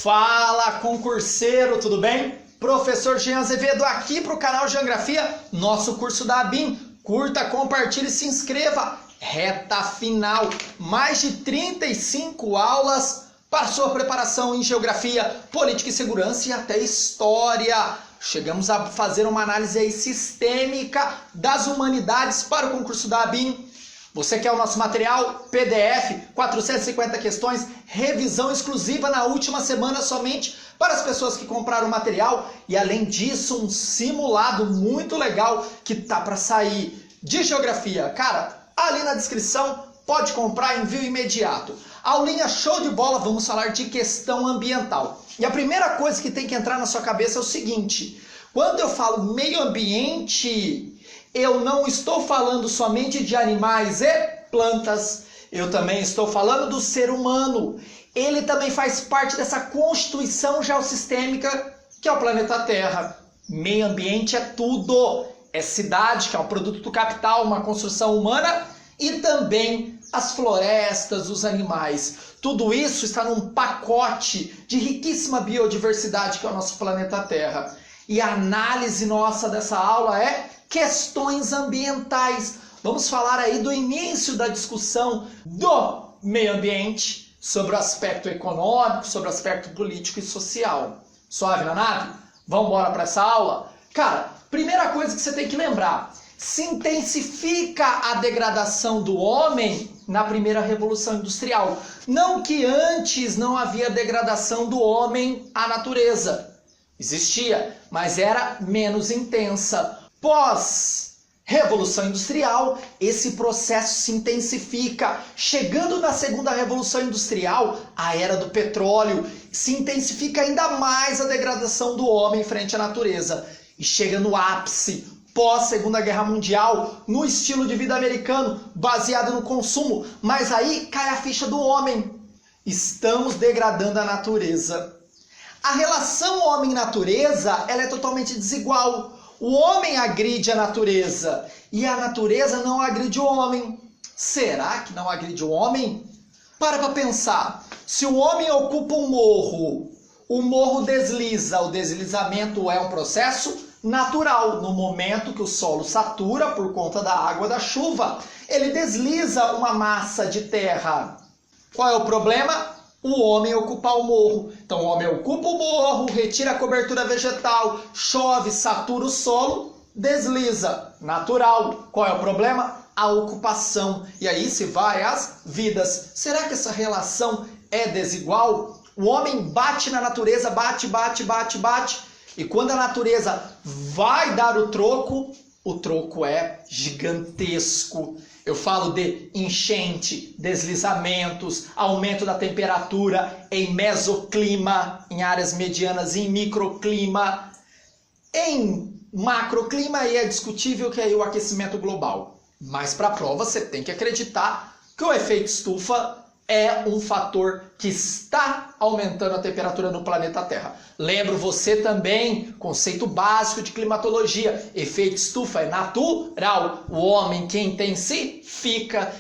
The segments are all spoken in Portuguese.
Fala, concurseiro, tudo bem? Professor Jean Azevedo aqui para o canal Geografia, nosso curso da ABIN. Curta, compartilhe e se inscreva. Reta final, mais de 35 aulas para sua preparação em Geografia, Política e Segurança e até História. Chegamos a fazer uma análise aí sistêmica das humanidades para o concurso da ABIN. Você quer o nosso material PDF, 450 questões, revisão exclusiva na última semana somente para as pessoas que compraram o material e além disso um simulado muito legal que tá para sair de Geografia. Cara, ali na descrição pode comprar envio imediato. Aulinha show de bola, vamos falar de questão ambiental. E a primeira coisa que tem que entrar na sua cabeça é o seguinte: quando eu falo meio ambiente, eu não estou falando somente de animais e plantas, eu também estou falando do ser humano. Ele também faz parte dessa constituição geossistêmica que é o planeta Terra. Meio ambiente é tudo. É cidade, que é o produto do capital, uma construção humana, e também as florestas, os animais. Tudo isso está num pacote de riquíssima biodiversidade que é o nosso planeta Terra. E a análise nossa dessa aula é questões ambientais. Vamos falar aí do início da discussão do meio ambiente, sobre o aspecto econômico, sobre o aspecto político e social. Suave na nave? Vamos embora para essa aula? Cara, primeira coisa que você tem que lembrar: se intensifica a degradação do homem na primeira revolução industrial. Não que antes não havia degradação do homem à natureza. Existia, mas era menos intensa. Pós-revolução industrial, esse processo se intensifica. Chegando na segunda revolução industrial, a era do petróleo, se intensifica ainda mais a degradação do homem frente à natureza. E chega no ápice, pós-Segunda Guerra Mundial, no estilo de vida americano, baseado no consumo. Mas aí cai a ficha do homem. Estamos degradando a natureza. A relação homem-natureza, ela é totalmente desigual. O homem agride a natureza e a natureza não agride o homem. Será que não agride o homem? Para pensar. Se o homem ocupa um morro, o morro desliza. O deslizamento é um processo natural. No momento que o solo satura por conta da água da chuva, ele desliza uma massa de terra. Qual é o problema? O homem ocupar o morro. Então o homem ocupa o morro, retira a cobertura vegetal, chove, satura o solo, desliza. Natural. Qual é o problema? A ocupação. E aí se vai as vidas. Será que essa relação é desigual? O homem bate na natureza, bate. E quando a natureza vai dar o troco é gigantesco. Eu falo de enchente, deslizamentos, aumento da temperatura em mesoclima, em áreas medianas, em microclima. Em macroclima aí é discutível que é o aquecimento global. Mas para a prova você tem que acreditar que o efeito estufa é um fator que está aumentando a temperatura no planeta Terra. Lembro você também, conceito básico de climatologia. Efeito estufa é natural. O homem que intensifica,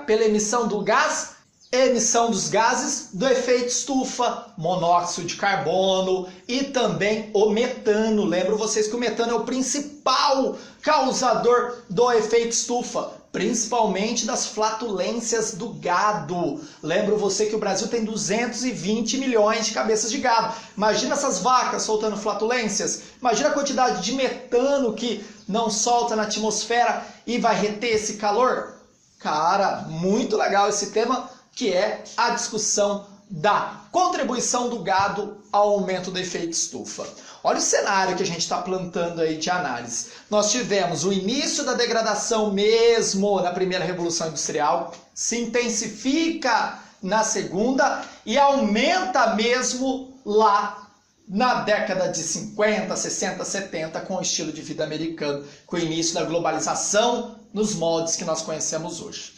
pela emissão do gás, emissão dos gases do efeito estufa, monóxido de carbono e também o metano. Lembro vocês que o metano é o principal causador do efeito estufa, principalmente das flatulências do gado. Lembro você que o Brasil tem 220 milhões de cabeças de gado. Imagina essas vacas soltando flatulências. Imagina a quantidade de metano que não solta na atmosfera e vai reter esse calor. Cara, muito legal esse tema, que é a discussão da contribuição do gado ao aumento do efeito estufa. Olha o cenário que a gente está plantando aí de análise. Nós tivemos o início da degradação mesmo na primeira revolução industrial, se intensifica na segunda e aumenta mesmo lá na década de 50, 60, 70 com o estilo de vida americano, com o início da globalização nos moldes que nós conhecemos hoje.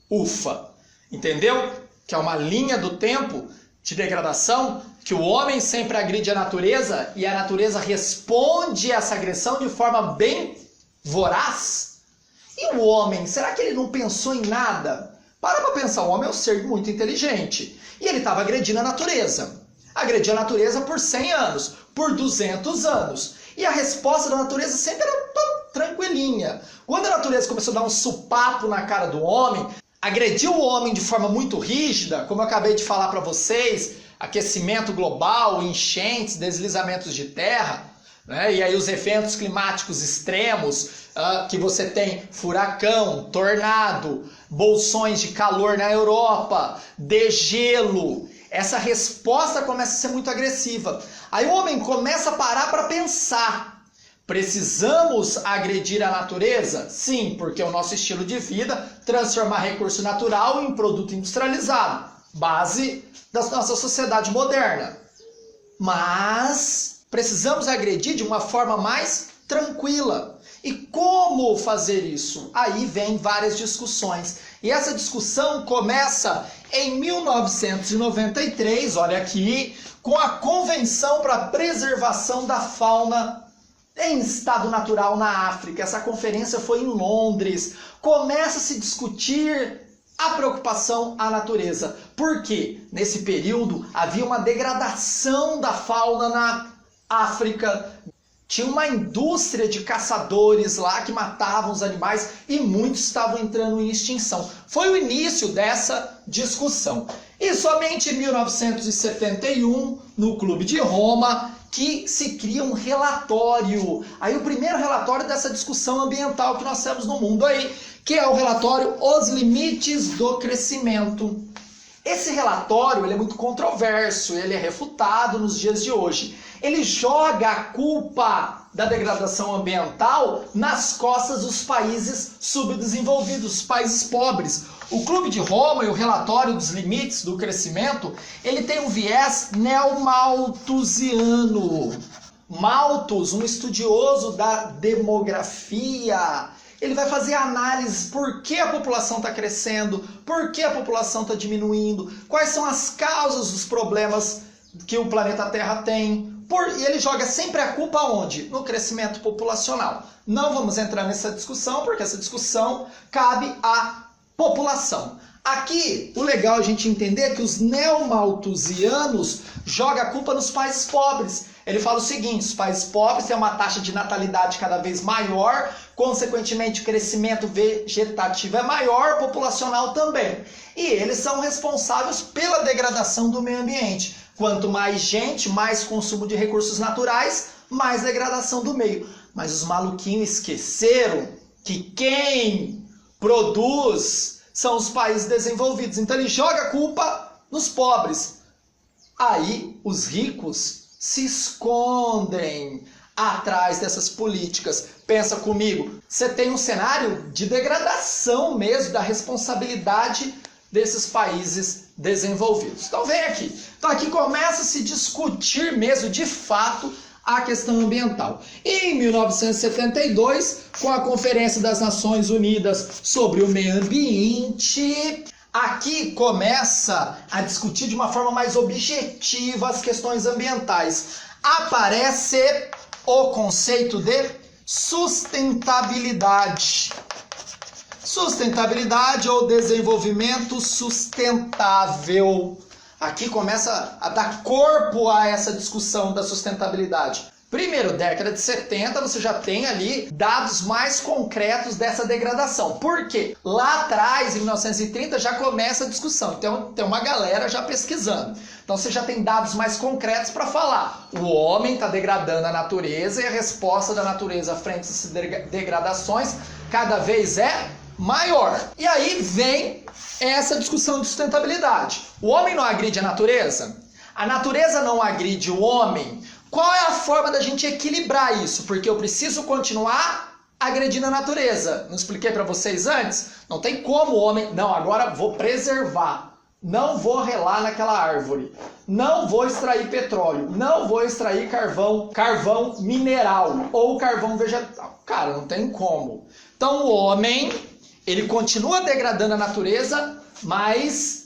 Ufa! Entendeu? Que é uma linha do tempo de degradação, que o homem sempre agride a natureza e a natureza responde a essa agressão de forma bem voraz. E o homem, será que ele não pensou em nada? Para pensar, o homem é um ser muito inteligente. E ele estava agredindo a natureza. Agrediu a natureza por 100 anos, por 200 anos. E a resposta da natureza sempre era tranquilinha. Quando a natureza começou a dar um supapo na cara do homem, agrediu o homem de forma muito rígida, como eu acabei de falar para vocês, aquecimento global, enchentes, deslizamentos de terra, né? E aí os eventos climáticos extremos, que você tem furacão, tornado, bolsões de calor na Europa, degelo. Essa resposta começa a ser muito agressiva. Aí o homem começa a parar para pensar. Precisamos agredir a natureza? Sim, porque é o nosso estilo de vida transformar recurso natural em produto industrializado, base da nossa sociedade moderna. Mas precisamos agredir de uma forma mais tranquila. E como fazer isso? Aí vem várias discussões. E essa discussão começa em 1993, olha aqui, com a Convenção para a Preservação da Fauna em Estado Natural na África. Essa conferência foi em Londres. Começa a se discutir a preocupação à natureza. Por quê? Nesse período havia uma degradação da fauna na África. Tinha uma indústria de caçadores lá que matavam os animais e muitos estavam entrando em extinção. Foi o início dessa discussão. E somente em 1971, no Clube de Roma, que se cria um relatório. Aí o primeiro relatório dessa discussão ambiental que nós temos no mundo aí, que é o relatório Os Limites do Crescimento. Esse relatório ele é muito controverso, ele é refutado nos dias de hoje. Ele joga a culpa da degradação ambiental nas costas dos países subdesenvolvidos, os países pobres. O Clube de Roma e o relatório dos limites do crescimento, ele tem um viés neomalthusiano. Malthus, um estudioso da demografia, ele vai fazer análise por que a população está crescendo, por que a população está diminuindo, quais são as causas dos problemas que o planeta Terra tem. E ele joga sempre a culpa onde? No crescimento populacional. Não vamos entrar nessa discussão, porque essa discussão cabe à população. Aqui, o legal é a gente entender que os neomalthusianos jogam a culpa nos países pobres. Ele fala o seguinte: os países pobres têm uma taxa de natalidade cada vez maior, consequentemente o crescimento vegetativo é maior, populacional também. E eles são responsáveis pela degradação do meio ambiente. Quanto mais gente, mais consumo de recursos naturais, mais degradação do meio. Mas os maluquinhos esqueceram que quem produz são os países desenvolvidos. Então ele joga a culpa nos pobres. Aí os ricos se escondem atrás dessas políticas. Pensa comigo, você tem um cenário de degradação mesmo da responsabilidade desses países desenvolvidos. Então vem aqui. Então aqui começa a se discutir mesmo de fato a questão ambiental. E em 1972, com a Conferência das Nações Unidas sobre o Meio Ambiente, aqui começa a discutir de uma forma mais objetiva as questões ambientais. Aparece o conceito de sustentabilidade. Sustentabilidade ou desenvolvimento sustentável. Aqui começa a dar corpo a essa discussão da sustentabilidade. Primeiro, década de 70, você já tem ali dados mais concretos dessa degradação. Por quê? Lá atrás, em 1930, já começa a discussão. Então, tem uma galera já pesquisando. Então, você já tem dados mais concretos para falar. O homem está degradando a natureza e a resposta da natureza frente a essas degradações cada vez é maior. E aí vem essa discussão de sustentabilidade. O homem não agride a natureza? A natureza não agride o homem? Qual é a forma da gente equilibrar isso? Porque eu preciso continuar agredindo a natureza. Não expliquei para vocês antes? Não tem como o homem... Não, agora vou preservar. Não vou relar naquela árvore. Não vou extrair petróleo. Não vou extrair carvão mineral ou carvão vegetal. Cara, não tem como. Então o homem, ele continua degradando a natureza, mas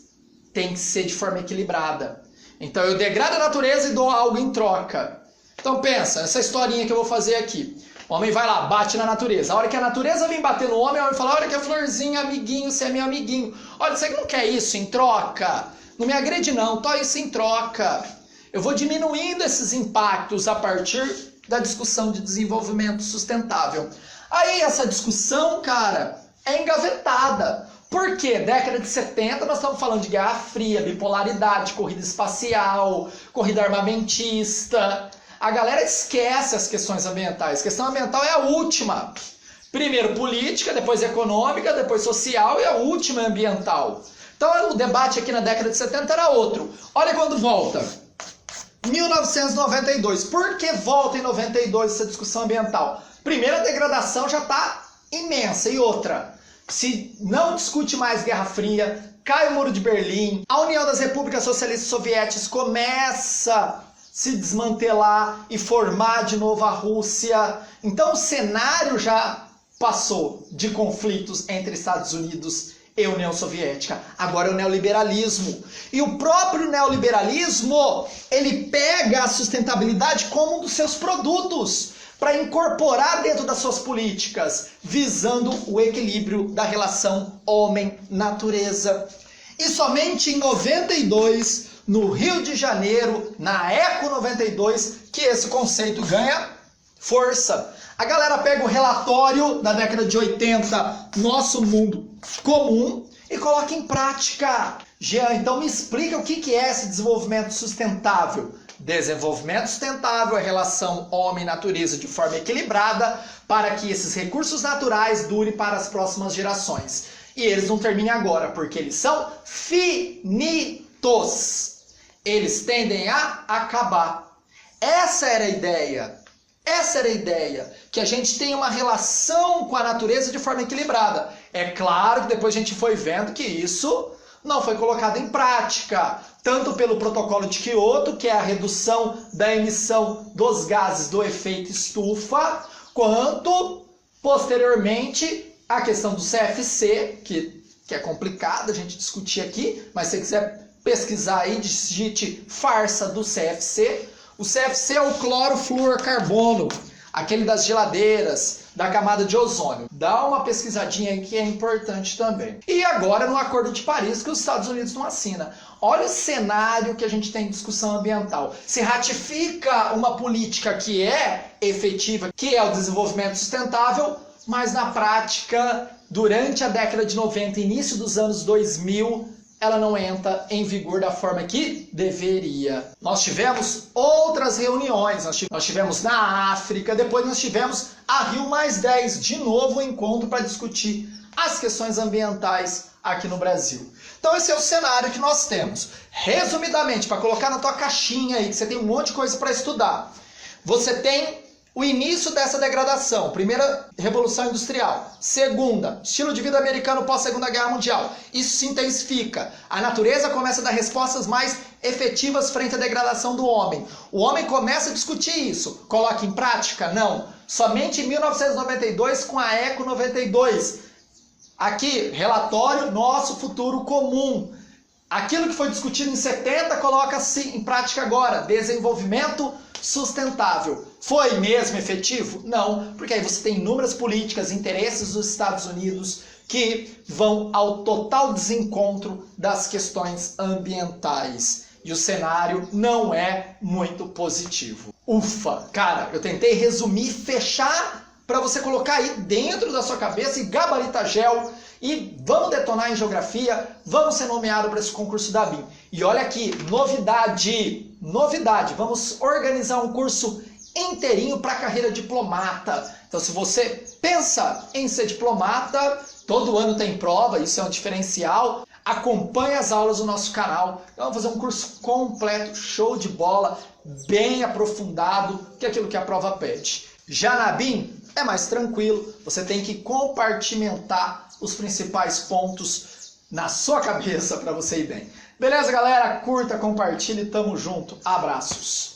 tem que ser de forma equilibrada. Então eu degrado a natureza e dou algo em troca. Então pensa, essa historinha que eu vou fazer aqui. O homem vai lá, bate na natureza. A hora que a natureza vem bater no homem, o homem fala, olha que a florzinha, amiguinho, você é meu amiguinho. Olha, você não quer isso em troca? Não me agrede não, tô isso em troca. Eu vou diminuindo esses impactos a partir da discussão de desenvolvimento sustentável. Aí essa discussão, cara, é engavetada. Por quê? Década de 70 nós estamos falando de Guerra Fria, bipolaridade, corrida espacial, corrida armamentista. A galera esquece as questões ambientais. A questão ambiental é a última. Primeiro política, depois econômica, depois social e a última ambiental. Então o debate aqui na década de 70 era outro. Olha quando volta. 1992. Por que volta em 92 essa discussão ambiental? Primeiro, a degradação já está imensa. E outra, se não discute mais Guerra Fria, cai o Muro de Berlim, a União das Repúblicas Socialistas Soviéticas começa a se desmantelar e formar de novo a Rússia. Então o cenário já passou de conflitos entre Estados Unidos e União Soviética. Agora é o neoliberalismo. E o próprio neoliberalismo, ele pega a sustentabilidade como um dos seus produtos para incorporar dentro das suas políticas, visando o equilíbrio da relação homem-natureza. E somente em 92, no Rio de Janeiro, na Eco 92, que esse conceito ganha força. A galera pega o relatório da década de 80, Nosso Mundo Comum, e coloca em prática. Jean, então me explica o que é esse desenvolvimento sustentável. Desenvolvimento sustentável é a relação homem-natureza de forma equilibrada para que esses recursos naturais durem para as próximas gerações. E eles não terminem agora, porque eles são finitos. Eles tendem a acabar. Essa era a ideia. Essa era a ideia, que a gente tem uma relação com a natureza de forma equilibrada. É claro que depois a gente foi vendo que isso não foi colocado em prática, tanto pelo protocolo de Kyoto, que é a redução da emissão dos gases do efeito estufa, quanto, posteriormente, a questão do CFC, que é complicado a gente discutir aqui, mas se você quiser pesquisar aí, digite farsa do CFC. O CFC é o clorofluorcarbono, aquele das geladeiras, da camada de ozônio. Dá uma pesquisadinha aí que é importante também. E agora no Acordo de Paris, que os Estados Unidos não assinam. Olha o cenário que a gente tem em discussão ambiental. Se ratifica uma política que é efetiva, que é o desenvolvimento sustentável, mas na prática, durante a década de 90 e início dos anos 2000, ela não entra em vigor da forma que deveria. Nós tivemos outras reuniões, nós tivemos na África, depois nós tivemos a Rio+10, de novo um encontro para discutir as questões ambientais aqui no Brasil. Então esse é o cenário que nós temos. Resumidamente, para colocar na tua caixinha aí, que você tem um monte de coisa para estudar, você tem o início dessa degradação, primeira revolução industrial, segunda, estilo de vida americano pós-segunda guerra mundial, isso se intensifica, a natureza começa a dar respostas mais efetivas frente à degradação do homem, o homem começa a discutir isso, coloca em prática? Não, somente em 1992 com a Eco 92, aqui, relatório Nosso Futuro Comum, aquilo que foi discutido em 70 coloca-se em prática agora, desenvolvimento sustentável. Foi mesmo efetivo? Não, porque aí você tem inúmeras políticas, interesses dos Estados Unidos que vão ao total desencontro das questões ambientais. E o cenário não é muito positivo. Ufa, cara, eu tentei resumir, fechar para você colocar aí dentro da sua cabeça e gabarita gel. E vamos detonar em geografia, vamos ser nomeados para esse concurso da BIM. E olha aqui, novidade, vamos organizar um curso inteirinho para a carreira diplomata. Então se você pensa em ser diplomata, todo ano tem prova, isso é um diferencial, acompanhe as aulas do nosso canal. Então vamos fazer um curso completo, show de bola, bem aprofundado, que é aquilo que a prova pede. Já na BIM é mais tranquilo, você tem que compartimentar os principais pontos na sua cabeça para você ir bem. Beleza, galera? Curta, compartilhe, tamo junto. Abraços!